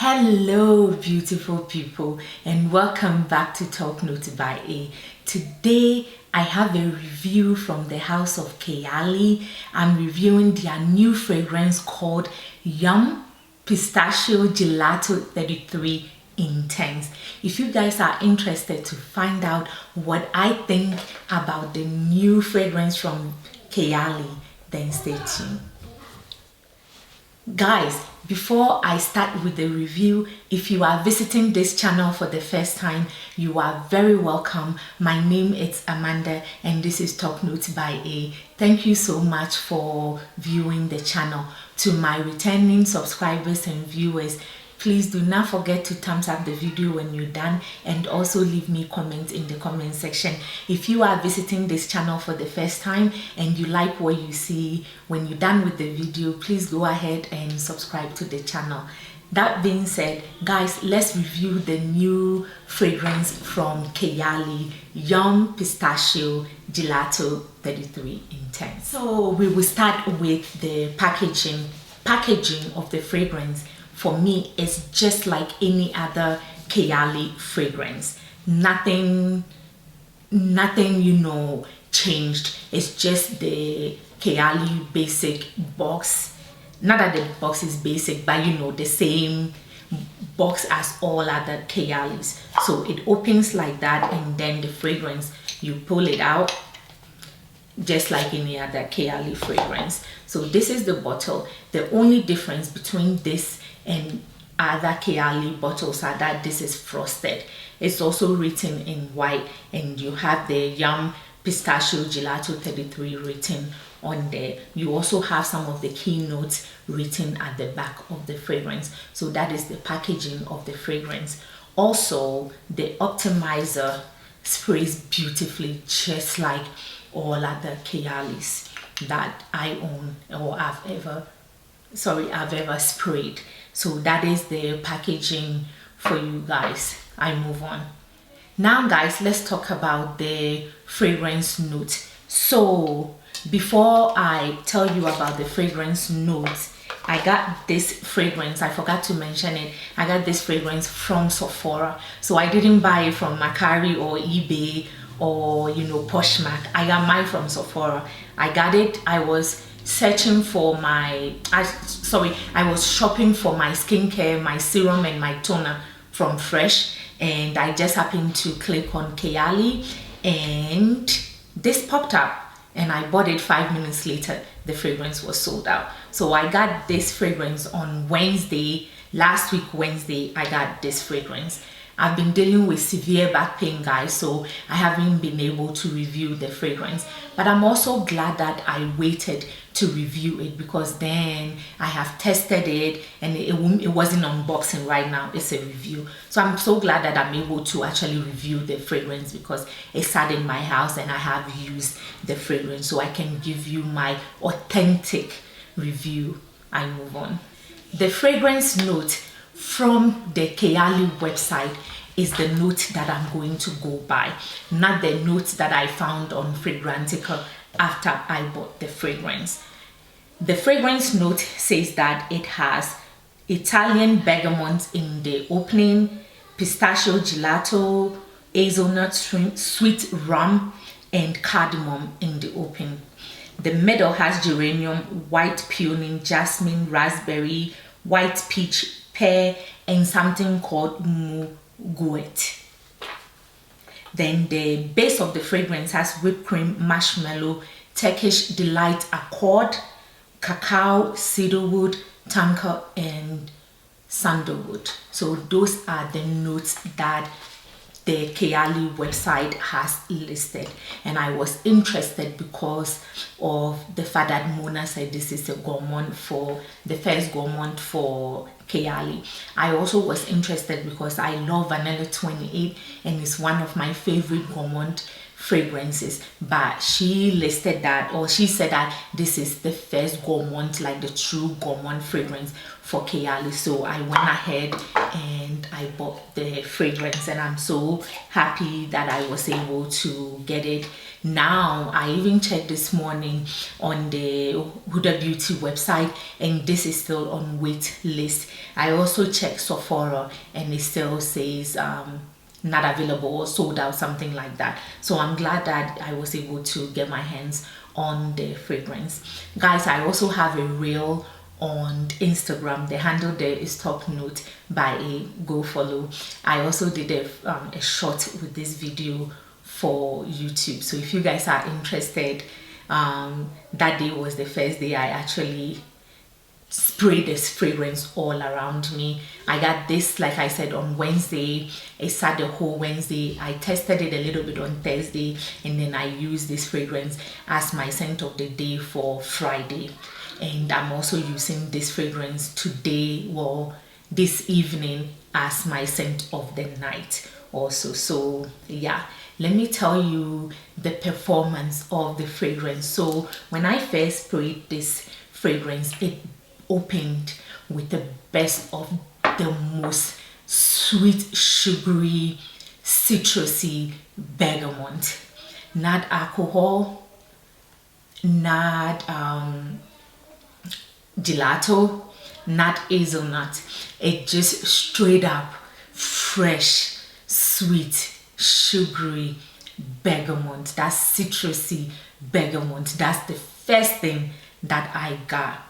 Hello beautiful people, and welcome back to Talk Note by A. Today I have a review from the house of KayALi. I'm reviewing their new fragrance called Yum Pistachio Gelato 33 Intense. If you guys are interested to find out what I think about the new fragrance from KayALi, then stay tuned. Guys, before I start with the review, if you are visiting this channel for the first time, you are very welcome. My name is Amanda and this is Talk Note by A. Thank you so much for viewing the channel. To my returning subscribers and viewers, please do not forget to thumbs up the video when you're done, and also leave me comments in the comment section. If you are visiting this channel for the first time and you like what you see, when you're done with the video, please go ahead and subscribe to the channel. That being said, guys, let's review the new fragrance from KayALi, Yum Pistachio Gelato 33 Intense. So we will start with the packaging of the fragrance. For me, it's just like any other KayALi fragrance. Nothing changed. It's just the KayALi basic box. Not that the box is basic, but the same box as all other KayALis. So it opens like that, and then the fragrance, you pull it out just like any other KayALi fragrance. So this is the bottle. The only difference between this and other KayALi bottles are that this is frosted. It's also written in white, and you have the Yum Pistachio Gelato 33 written on there. You also have some of the keynotes written at the back of the fragrance. So that is the packaging of the fragrance. Also, the optimizer sprays beautifully, just like all other KayALis that I own or I've ever sprayed. So that is the packaging for you guys. I move on. Now guys, let's talk about the fragrance note. So before I tell you about the fragrance notes, I got this fragrance, I forgot to mention it, I got this fragrance from Sephora. So I didn't buy it from Macari or eBay or Poshmark. I got mine from Sephora. I got it, I was searching for I was shopping for my skincare, my serum and my toner from Fresh, and I just happened to click on KayALi and this popped up, and I bought it. 5 minutes later the fragrance was sold out. So I got this fragrance on Wednesday. Last week Wednesday I got this fragrance. I've been dealing with severe back pain, guys, so I haven't been able to review the fragrance, but I'm also glad that I waited to review it, because then I have tested it and it wasn't unboxing. Right now it's a review. So I'm so glad that I'm able to actually review the fragrance, because it sat in my house and I have used the fragrance, so I can give you my authentic review. I move on. The fragrance note from the KayALi website is the note that I'm going to go by, not the notes that I found on Fragrantica after I bought the fragrance. The fragrance note says that it has Italian bergamot in the opening, pistachio gelato, hazelnut sweet rum, and cardamom in the opening. The middle has geranium, white peony, jasmine, raspberry, white peach, pear, and something called mouguet. Then the base of the fragrance has whipped cream, marshmallow, Turkish delight, accord, cacao, cedarwood, tonka, and sandalwood. So those are the notes that the KayALi website has listed, and I was interested because of the fact that Mona said this is a gourmand, for the first gourmand for KayALi. I also was interested because I love Vanilla 28 and it's one of my favorite gourmand fragrances, but she listed that, or she said that this is the first gourmand, like the true gourmand fragrance for KayALi. So I went ahead and I bought the fragrance, and I'm so happy that I was able to get it. Now I even checked this morning on the Huda Beauty website, and this is still on wait list. I also checked Sephora, and it still says not available or sold out, something like that. So I'm glad that I was able to get my hands on the fragrance. Guys, I also have a reel on Instagram. The handle there is Top Note by A. Go follow. I also did a short with this video for YouTube. So if you guys are interested, that day was the first day I actually spray this fragrance all around me. I got this, like I said, on Wednesday. It sat the whole Wednesday. I tested it a little bit on Thursday, and then I used this fragrance as my scent of the day for Friday. And I'm also using this fragrance today, well, this evening, as my scent of the night also. So yeah, let me tell you the performance of the fragrance. So when I first sprayed this fragrance, it opened with the best of the most sweet, sugary, citrusy bergamot. Not alcohol, not gelato, not hazelnut. It just straight up fresh, sweet, sugary bergamot. That's citrusy bergamot. That's the first thing that I got.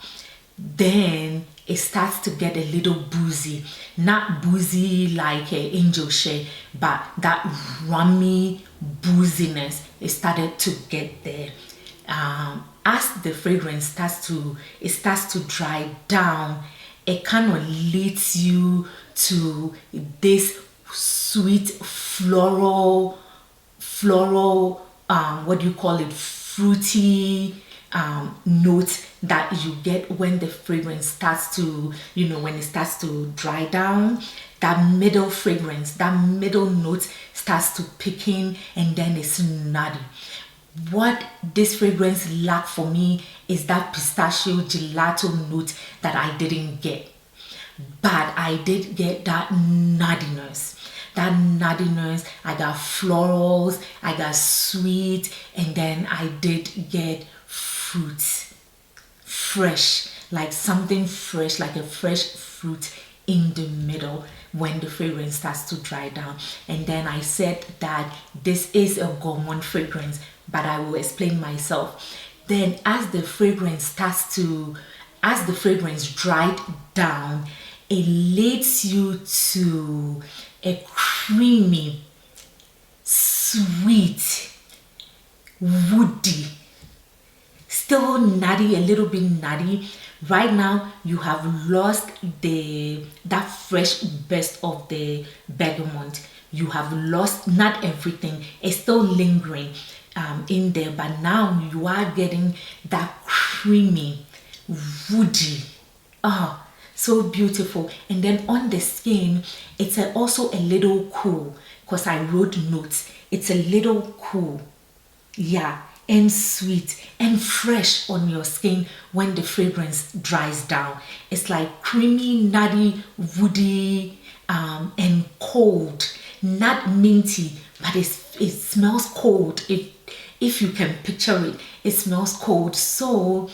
Then it starts to get a little boozy, not boozy like angel shea, but that rummy booziness, it started to get there. As the fragrance starts to dry down, it kind of leads you to this sweet floral, what do you call it, fruity note that you get when the fragrance starts to, when it starts to dry down. That middle fragrance, that middle note starts to pick in, and then it's nutty. What this fragrance lacked for me is that pistachio gelato note that I didn't get, but I did get that nuttiness. That nuttiness, I got florals, I got sweet, and then I did get fruit, fresh, like something fresh, like a fresh fruit in the middle when the fragrance starts to dry down. And then I said that this is a gourmand fragrance, but I will explain myself. Then as the fragrance dried down, it leads you to a creamy, sweet, woody, still nutty, a little bit nutty. Right now you have lost that fresh burst of the bergamot. You have lost, not everything, it's still lingering in there, but now you are getting that creamy, woody, so beautiful. And then on the skin, it's also a little cool, because I wrote notes. It's a little cool, yeah, and sweet and fresh on your skin when the fragrance dries down. It's like creamy, nutty, woody, and cold, not minty, but it smells cold. If you can picture it, it smells cold. So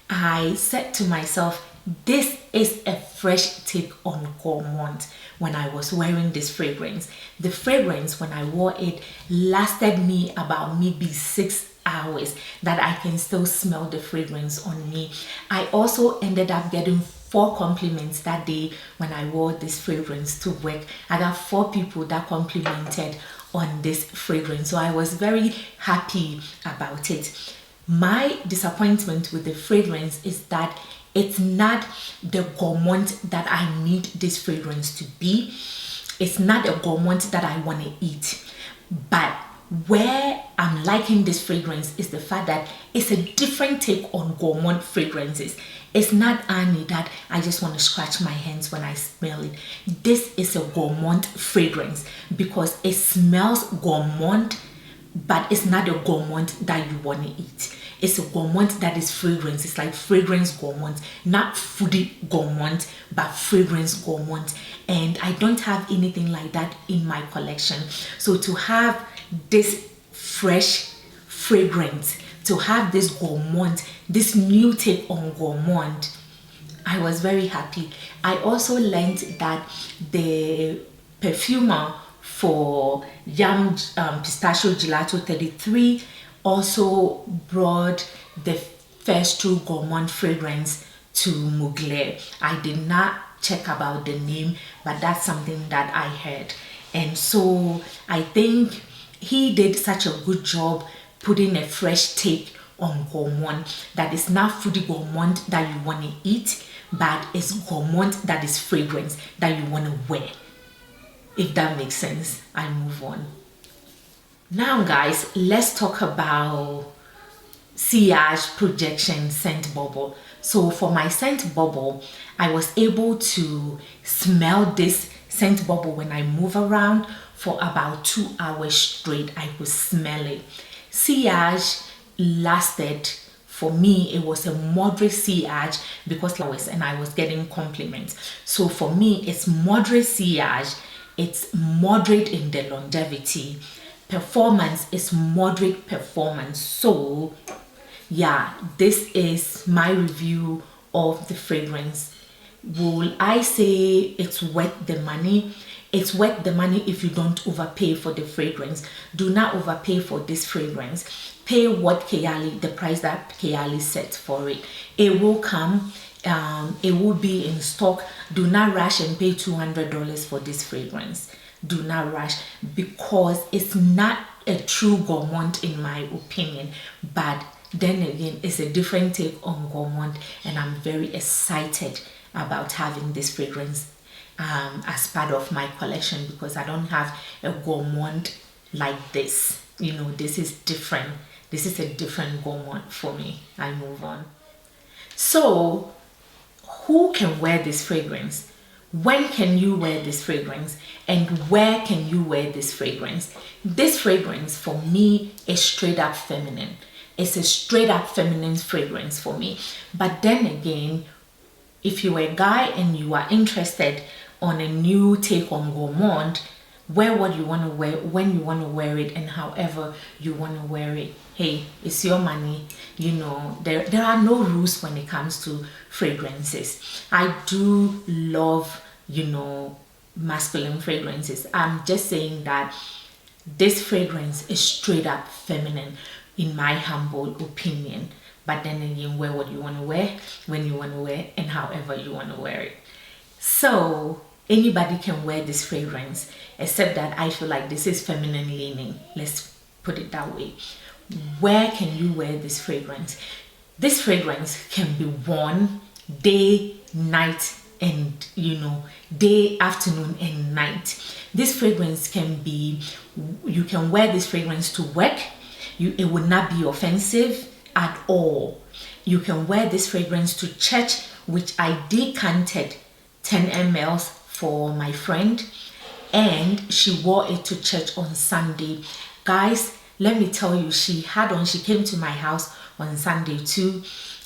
I said to myself, this is a fresh take on gourmand. When I was wearing this fragrance, the fragrance, when I wore it, lasted me about maybe 6 hours, that I can still smell the fragrance on me. I also ended up getting 4 compliments that day when I wore this fragrance to work. I got 4 people that complimented on this fragrance, so I was very happy about it. My disappointment with the fragrance is that it's not the gourmand that I need this fragrance to be. It's not a gourmand that I want to eat. But where I'm liking this fragrance is the fact that it's a different take on gourmand fragrances. It's not Annie that I just want to scratch my hands when I smell it. This is a gourmand fragrance because it smells gourmand, but it's not a gourmand that you want to eat. It's a gourmand that is fragrance. It's like fragrance gourmand, not foodie gourmand, but fragrance gourmand. And I don't have anything like that in my collection. So to have this fresh fragrance, to have this gourmand, this new take on gourmand, I was very happy. I also learned that the perfumer for Yum Pistachio Gelato 33 also brought the first true gourmand fragrance to Mugler. I did not check about the name, but that's something that I heard. And so I think he did such a good job putting a fresh take on gourmand that is not foodie gourmand that you want to eat, but it's gourmand that is fragrance that you want to wear. If that makes sense, I move on. Now guys, let's talk about Sillage Projection Scent Bubble. So for my scent bubble, I was able to smell this scent bubble when I move around for about 2 hours straight. I could smell it. Sillage lasted, for me, it was a moderate sillage because I was getting compliments. So for me, it's moderate sillage. It's moderate in the longevity. Performance is moderate performance. So yeah, this is my review of the fragrance. Will I say it's worth the money? It's worth the money if you don't overpay for the fragrance. Do not overpay for this fragrance. Pay what KayALi, the price that KayALi set for it. It will come. It will be in stock. Do not rush and pay $200 for this fragrance. Do not rush, because it's not a true gourmand in my opinion, but then again, it's a different take on gourmand, and I'm very excited about having this fragrance as part of my collection, because I don't have a gourmand like this. You know, this is different. This is a different gourmand for me. I move on. So who can wear this fragrance? When can you wear this fragrance? And where can you wear this fragrance? This fragrance for me is straight up feminine. It's a straight up feminine fragrance for me. But then again, if you're a guy and you are interested on a new take on gourmand, wear what you want to wear, when you want to wear it, and however you want to wear it. Hey, it's your money. You know, there are no rules when it comes to fragrances. I do love, you know, masculine fragrances. I'm just saying that this fragrance is straight up feminine in my humble opinion. But then again, wear what you want to wear, when you want to wear, and however you want to wear it. So anybody can wear this fragrance, except that I feel like this is feminine leaning. Let's put it that way. Where can you wear this fragrance? This fragrance can be worn day, night, and you know, day, afternoon, and night. This fragrance can be, you can wear this fragrance to work. It would not be offensive at all. You can wear this fragrance to church, which I decanted 10 ml for my friend, and she wore it to church on Sunday. Guys, let me tell you, she came to my house on Sunday too,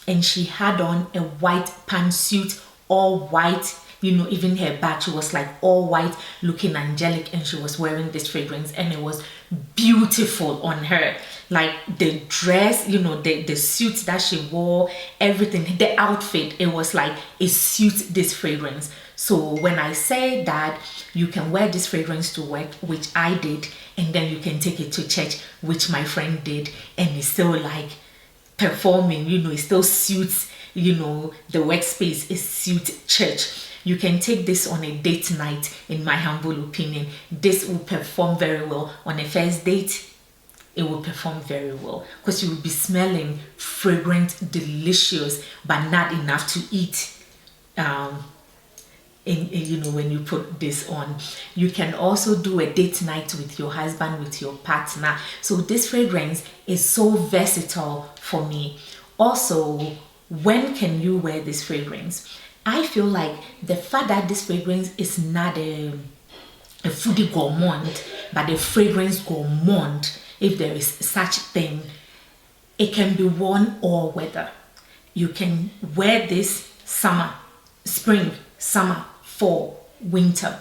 and she had on a white pantsuit, all white, you know, even her bag, she was like all white, looking angelic, and she was wearing this fragrance, and it was beautiful on her. Like the dress, you know, the suit that she wore, everything, the outfit, it was like it suits this fragrance. So when I say that you can wear this fragrance to work, which I did, and then you can take it to church, which my friend did, and it's still like performing, you know, it still suits, you know, the workspace, it suits church. You can take this on a date night, in my humble opinion. This will perform very well on a first date. It will perform very well because you will be smelling fragrant, delicious, but not enough to eat. You know, when you put this on, you can also do a date night with your husband, with your partner. So this fragrance is so versatile for me. Also, when can you wear this fragrance? I feel like the fact that this fragrance is not a foodie gourmand, but a fragrance gourmand, if there is such thing. It can be worn all weather. You can wear this summer, spring, summer, fall, winter.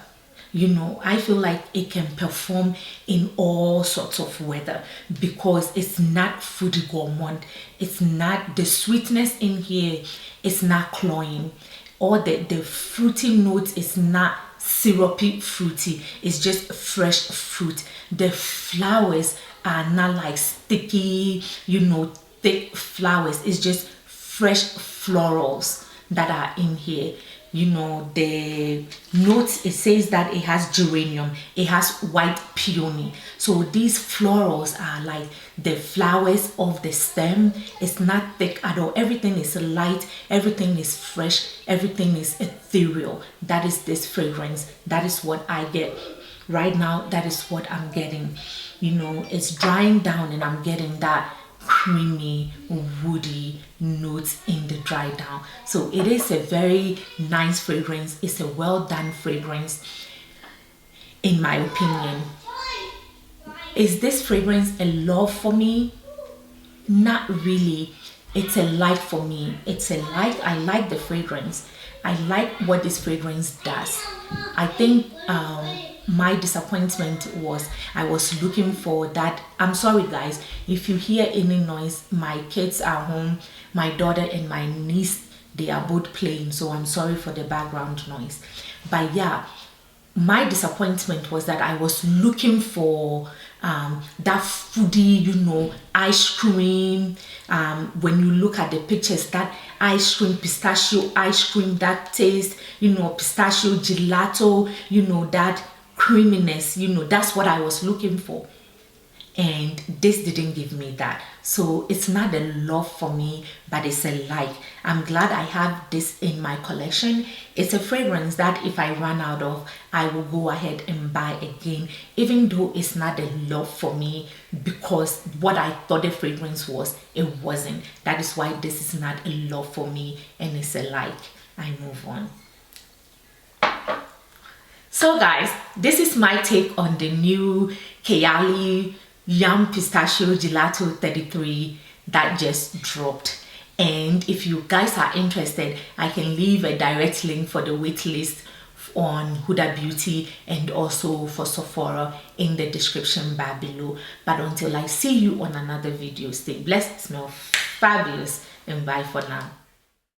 You know, I feel like it can perform in all sorts of weather because it's not food gourmand. It's not, the sweetness in here is not cloying, or the fruity note is not syrupy fruity. It's just fresh fruit. The flowers are not like sticky, you know, thick flowers. It's just fresh florals that are in here. You know, the notes, it says that it has geranium, it has white peony. So these florals are like the flowers of the stem. It's not thick at all. Everything is light, everything is fresh, everything is ethereal. That is this fragrance. That is what I get right now. That is what I'm getting. You know, it's drying down and I'm getting that creamy, woody notes in the dry down. So it is a very nice fragrance. It's a well done fragrance, in my opinion. Is this fragrance a love for me? Not really. It's a like for me. It's a like. I like the fragrance. I like what this fragrance does. I think my disappointment was I was looking for that. I'm sorry guys, if you hear any noise, my kids are home. My daughter and my niece, they are both playing, so I'm sorry for the background noise. But yeah, my disappointment was that I was looking for that foodie, you know, ice cream. When you look at the pictures, that ice cream, pistachio ice cream, that taste, you know, pistachio gelato, you know, that creaminess, you know, that's what I was looking for. And this didn't give me that. So it's not a love for me, but it's a like. I'm glad I have this in my collection. It's a fragrance that if I run out of, I will go ahead and buy again, even though it's not a love for me, because what I thought the fragrance was, it wasn't. That is why this is not a love for me and it's a like. I move on. So guys, this is my take on the new KayALi Yum Pistachio Gelato 33 that just dropped. And if you guys are interested, I can leave a direct link for the wait list on Huda Beauty and also for Sephora in the description bar below. But until I see you on another video, stay blessed, smell fabulous, and bye for now.